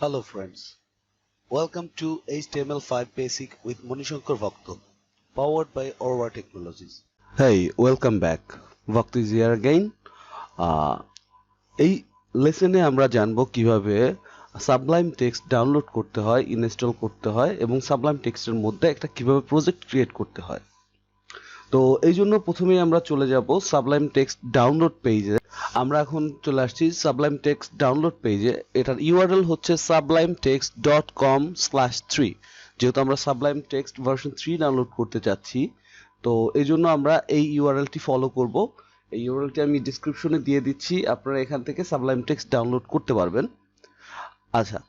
Hello friends, welcome to HTML5 Basic with Monishankar Bhakto, powered by Aurora Technologies. Hey, welcome back. Bhakto is here again. এই লেসনে আমরা জানবো কিভাবে Sublime Text download করতে হয়, install করতে হয় এবং Sublime Text এর মধ্যে একটা কিভাবে প্রজেক্ট ক্রিয়েট করতে হয়। তো এই জন্য প্রথমেই আমরা চলে যাব Sublime Text ডাউনলোড পেজে। আমরা এখন চলে আসছি Sublime Text ডাউনলোড পেজে। এটার ইউআরএল হচ্ছে sublimetext.com/3। যেহেতু আমরা Sublime Text ভার্সন 3 ডাউনলোড করতে চাচ্ছি, তো এই জন্য আমরা এই ইউআরএলটি ফলো করব। এই ইউআরএলটি আমি ডেসক্রিপশনে দিয়ে দিচ্ছি, আপনারা এখান থেকে Sublime Text ডাউনলোড করতে পারবেন। আচ্ছা,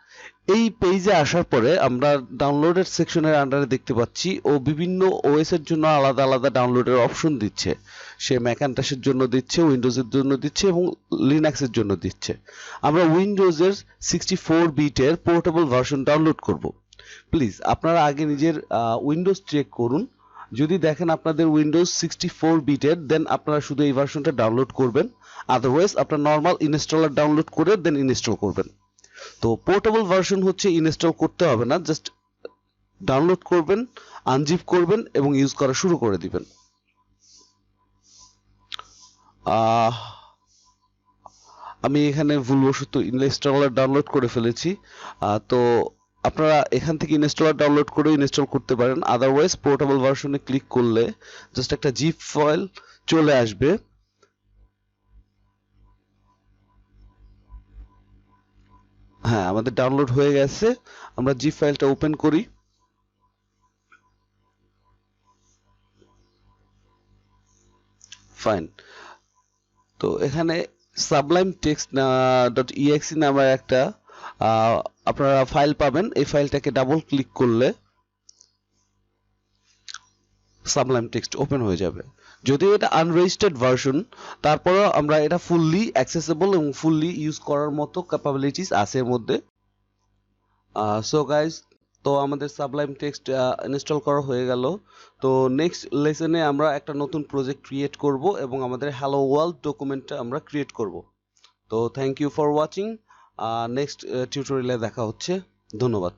এই পেজে আসার পরে আমরা ডাউনলোডের সেকশনের আন্ডারে দেখতে পাচ্ছি ও বিভিন্ন ওএস এর জন্য আলাদা আলাদা ডাউনলোডের অপশন দিচ্ছে। সে ম্যাকান্টাসের জন্য দিচ্ছে, উইন্ডোজের জন্য দিচ্ছে এবং লিনাক্সের জন্য দিচ্ছে। আমরা উইন্ডোজের 64 বিটের পোর্টেবল ভার্সন ডাউনলোড করব। প্লিজ আপনারা আগে নিজের উইন্ডোজ চেক করুন। যদি দেখেন আপনাদের উইন্ডোজ 64 বিটের, দেন আপনারা শুধু এই ভার্সনটা ডাউনলোড করবেন। আদারওয়াইজ আপনারা নর্মাল ইনস্টলার ডাউনলোড করে দেন ইনস্টল করবেন। তো পোর্টেবল ভার্সন হচ্ছে ইনস্টল করতে হবে না, জাস্ট ডাউনলোড করবেন, আনজিপ করবেন এবং ইউজ করা শুরু করে দিবেন। আমি এখানে ভুলবশত ইনস্টলার ডাউনলোড করে ফেলেছি, তো আপনারা এখান থেকে ইনস্টলার ডাউনলোড করে ইনস্টল করতে পারেন। আদারওয়াইজ পোর্টেবল ভার্সনে ক্লিক করলে জাস্ট একটা জিপ ফাইল চলে আসবে। হ্যাঁ, আমাদের ডাউনলোড হয়ে গেছে। আমরা জিপ ফাইলটা ওপেন করি। ফাইন। তো এখানে Sublimetext.exe নামে একটা আপনারা ফাইল পাবেন। এই ফাইলটাকে ডাবল ক্লিক করলে Sublime Text ওপেন হয়ে যাবে। যদিও এটা আনরেজিস্টার্ড ভার্সন, তারপরেও আমরা এটা ফুললি অ্যাক্সেসিবল এবং ফুললি ইউজ করার মতো ক্যাপাবিলিটিস আছে এর মধ্যে। সো গাইজ, তো আমাদের Sublime Text ইনস্টল করা হয়ে গেল। তো নেক্সট লেসনে আমরা একটা নতুন প্রজেক্ট ক্রিয়েট করব এবং আমাদের হ্যালো ওয়ার্ল্ড ডকুমেন্টটা আমরা ক্রিয়েট করব। তো thank you for watching. Next টিউটোরিয়ালে দেখা হচ্ছে। ধন্যবাদ।